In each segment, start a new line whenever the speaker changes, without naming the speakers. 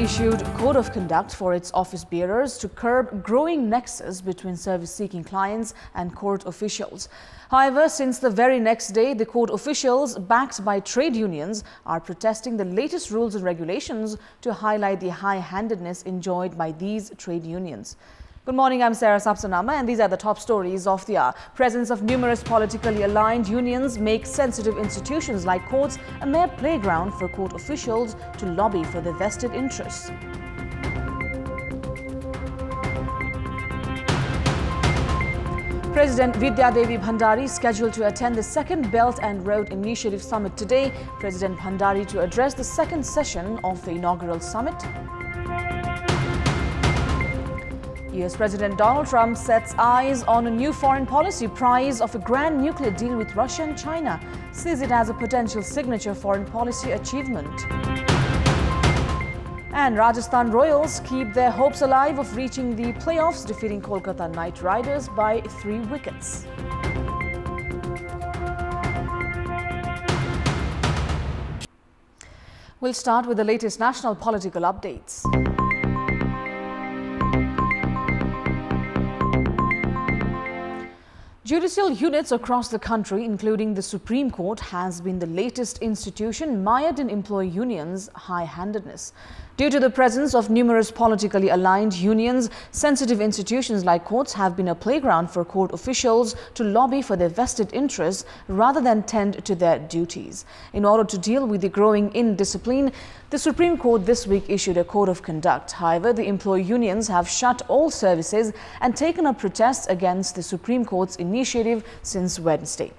issued code of conduct for its office bearers to curb growing nexus between service-seeking clients and court officials. However, since the very next day, the court officials, backed by trade unions, are protesting the latest rules and regulations to highlight the high-handedness enjoyed by these trade unions. Good morning, I'm Sarah Sapsanama, and these are the top stories of the hour. Presence of numerous politically aligned unions make sensitive institutions like courts a mere playground for court officials to lobby for their vested interests. President Vidya Devi Bhandari scheduled to attend the second Belt and Road Initiative Summit today. President Bhandari to address the second session of the inaugural summit. US President Donald Trump sets eyes on a new foreign policy prize of a grand nuclear deal with Russia and China, sees it as a potential signature foreign policy achievement. And Rajasthan Royals keep their hopes alive of reaching the playoffs, defeating Kolkata Knight Riders by 3 wickets. We'll start with the latest national political updates. Judicial units across the country, including the Supreme Court, has been the latest institution mired in employee unions' high-handedness. Due to the presence of numerous politically aligned unions, sensitive institutions like courts have been a playground for court officials to lobby for their vested interests rather than tend to their duties. In order to deal with the growing indiscipline, the Supreme Court this week issued a code of conduct. However, the employee unions have shut all services and taken up protests against the Supreme Court's initiative since Wednesday.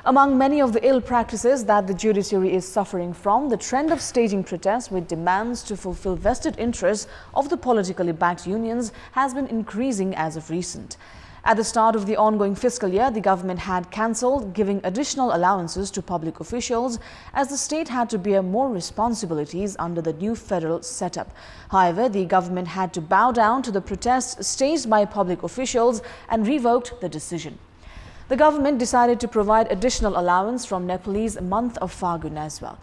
Among many of the ill practices that the judiciary is suffering from, the trend of staging protests with demands to fulfill vested interests of the politically backed unions has been increasing as of recent. At the start of the ongoing fiscal year, the government had cancelled giving additional allowances to public officials as the state had to bear more responsibilities under the new federal setup. However, the government had to bow down to the protests staged by public officials and revoked the decision. The government decided to provide additional allowance from Nepalese month of Phagun as well.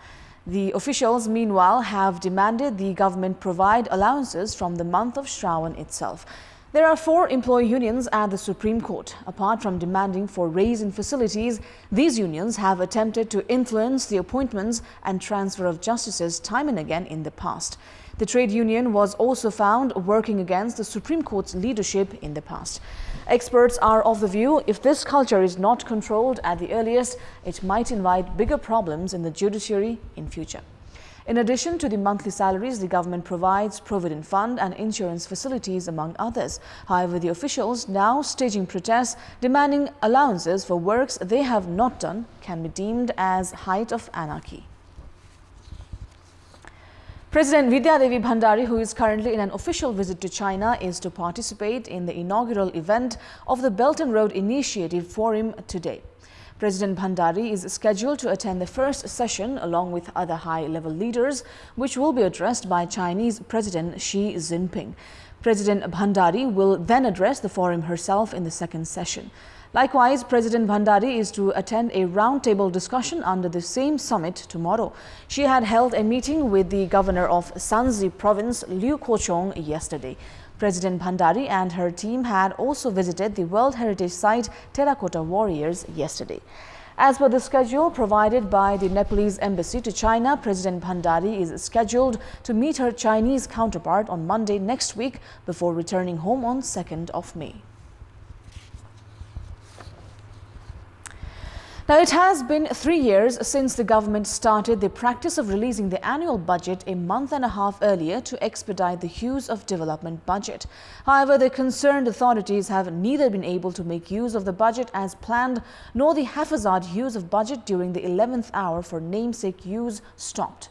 The officials, meanwhile, have demanded the government provide allowances from the month of Shravan itself. There are 4 employee unions at the Supreme Court. Apart from demanding for raise in facilities, these unions have attempted to influence the appointments and transfer of justices time and again in the past. The trade union was also found working against the Supreme Court's leadership in the past. Experts are of the view if this culture is not controlled at the earliest, it might invite bigger problems in the judiciary in future. In addition to the monthly salaries, the government provides provident fund and insurance facilities, among others. However, the officials now staging protests demanding allowances for works they have not done can be deemed as height of anarchy. President Vidya Devi Bhandari, who is currently in an official visit to China, is to participate in the inaugural event of the Belt and Road Initiative Forum today. President Bhandari is scheduled to attend the first session along with other high-level leaders, which will be addressed by Chinese President Xi Jinping. President Bhandari will then address the forum herself in the second session. Likewise, President Bhandari is to attend a roundtable discussion under the same summit tomorrow. She had held a meeting with the governor of Shanxi province, Liu Kochong, yesterday. President Bhandari and her team had also visited the World Heritage Site Terracotta Warriors yesterday. As per the schedule provided by the Nepalese embassy to China, President Bhandari is scheduled to meet her Chinese counterpart on Monday next week before returning home on 2nd of May. Now, it has been 3 years since the government started the practice of releasing the annual budget a month and a half earlier to expedite the use of development budget. However, the concerned authorities have neither been able to make use of the budget as planned, nor the haphazard use of budget during the 11th hour for namesake use stopped.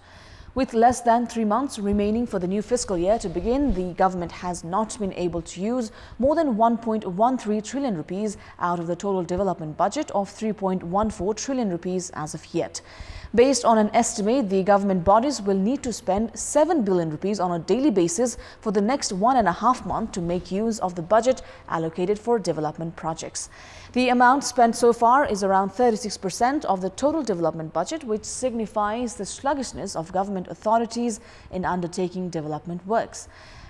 With less than 3 months remaining for the new fiscal year to begin, the government has not been able to use more than 1.13 trillion rupees out of the total development budget of 3.14 trillion rupees as of yet. Based on an estimate, the government bodies will need to spend 7 billion rupees on a daily basis for the next 1.5 months to make use of the budget allocated for development projects. The amount spent so far is around 36% of the total development budget, which signifies the sluggishness of government authorities in undertaking development works.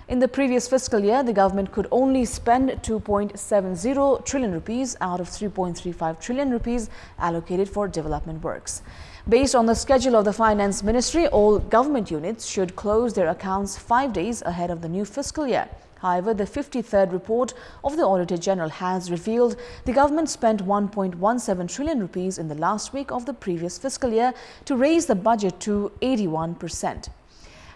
In the previous fiscal year, the government could only spend 2.70 trillion rupees out of 3.35 trillion rupees allocated for development works. Based on the schedule of the Finance Ministry, all government units should close their accounts 5 days ahead of the new fiscal year. However, the 53rd report of the Auditor General has revealed the government spent 1.17 trillion rupees in the last week of the previous fiscal year to raise the budget to 81%.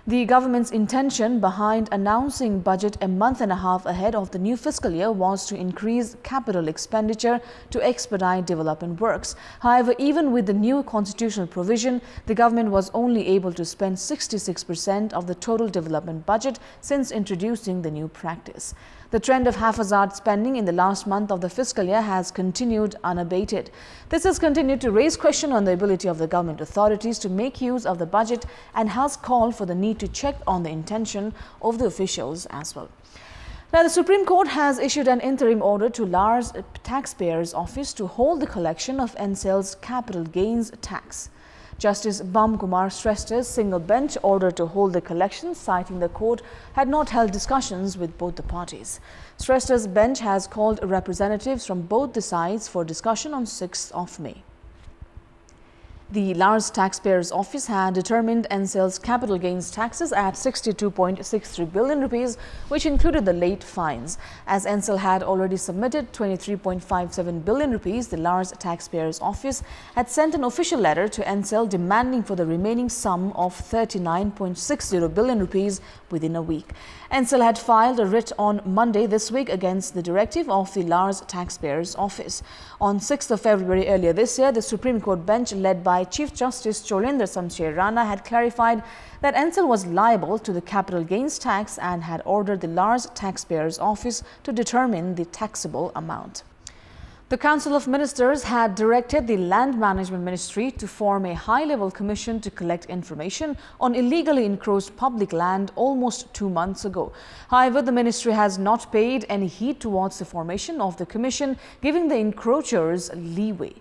The government's intention behind announcing budget a month and a half ahead of the new fiscal year was to increase capital expenditure to expedite development works. However, even with the new constitutional provision, the government was only able to spend 66% of the total development budget since introducing the new practice. The trend of haphazard spending in the last month of the fiscal year has continued unabated. This has continued to raise question on the ability of the government authorities to make use of the budget and has called for the need to check on the intention of the officials as well. Now, the Supreme Court has issued an interim order to Lar's Taxpayers Office to hold the collection of NSEL's capital gains tax. Justice Bam Kumar Shrestha's single bench ordered to hold the collection, citing the court had not held discussions with both the parties. Shrestha's bench has called representatives from both the sides for discussion on 6th of May. The Lar's Taxpayers Office had determined NSEL's capital gains taxes at 62.63 billion rupees, which included the late fines. As NSEL had already submitted 23.57 billion rupees, the Lar's Taxpayers Office had sent an official letter to NSEL demanding for the remaining sum of 39.60 billion rupees within a week. NSEL had filed a writ on Monday this week against the directive of the Lar's Taxpayers Office. On 6th of February earlier this year, the Supreme Court bench led by Chief Justice Cholendra Samsher Rana had clarified that NSEL was liable to the capital gains tax and had ordered the Lar's Taxpayers Office to determine the taxable amount. The Council of Ministers had directed the Land Management Ministry to form a high-level commission to collect information on illegally encroached public land almost 2 months ago. However, the ministry has not paid any heed towards the formation of the commission, giving the encroachers leeway.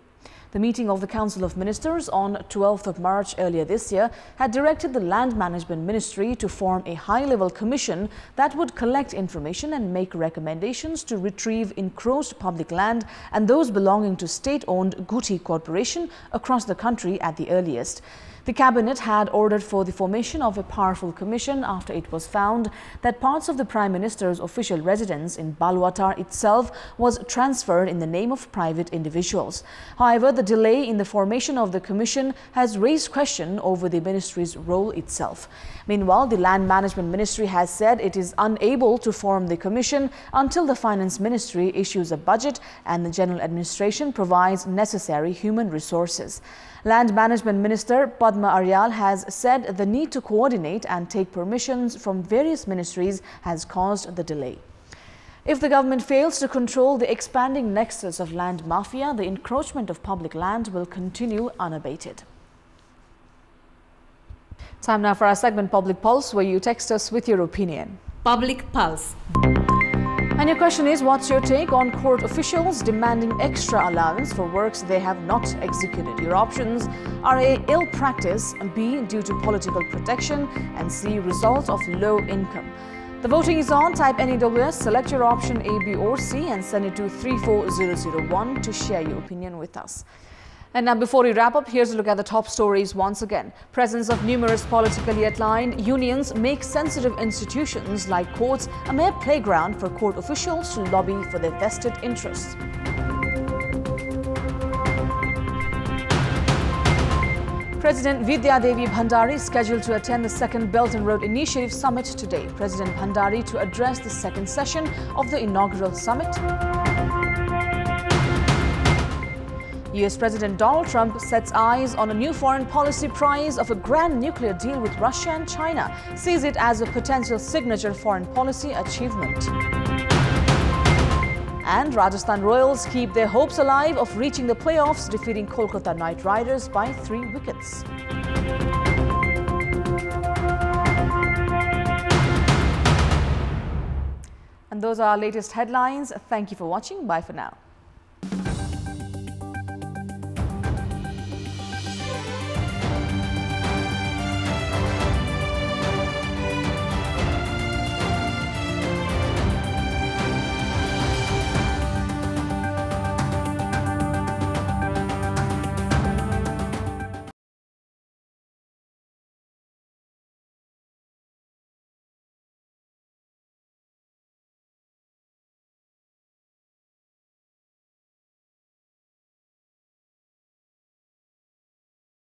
The meeting of the Council of Ministers on 12th of March earlier this year had directed the Land Management Ministry to form a high-level commission that would collect information and make recommendations to retrieve encroached public land and those belonging to state-owned Guti Corporation across the country at the earliest. The Cabinet had ordered for the formation of a powerful commission after it was found that parts of the Prime Minister's official residence in Balwatar itself was transferred in the name of private individuals. However, the delay in the formation of the commission has raised question over the ministry's role itself. Meanwhile, the Land Management Ministry has said it is unable to form the commission until the Finance Ministry issues a budget and the General Administration provides necessary human resources. Land Management Minister Padma Aryal has said the need to coordinate and take permissions from various ministries has caused the delay. If the government fails to control the expanding nexus of land mafia, the encroachment of public land will continue unabated. Time now for our segment Public Pulse, where you text us with your opinion.
Public Pulse.
And your question is, what's your take on court officials demanding extra allowance for works they have not executed? Your options are A, ill practice, B, due to political protection, and C, result of low income. The voting is on. Type NEWS, select your option A, B or C and send it to 34001 to share your opinion with us. And now, before we wrap up, here's a look at the top stories once again. Presence of numerous politically aligned unions make sensitive institutions like courts a mere playground for court officials to lobby for their vested interests. President Vidya Devi Bhandari is scheduled to attend the second Belt and Road Initiative Summit today. President Bhandari to address the second session of the inaugural summit. US President Donald Trump sets eyes on a new foreign policy prize of a grand nuclear deal with Russia and China, sees it as a potential signature foreign policy achievement. And Rajasthan Royals keep their hopes alive of reaching the playoffs, defeating Kolkata Knight Riders by 3 wickets. And those are our latest headlines. Thank you for watching. Bye for now.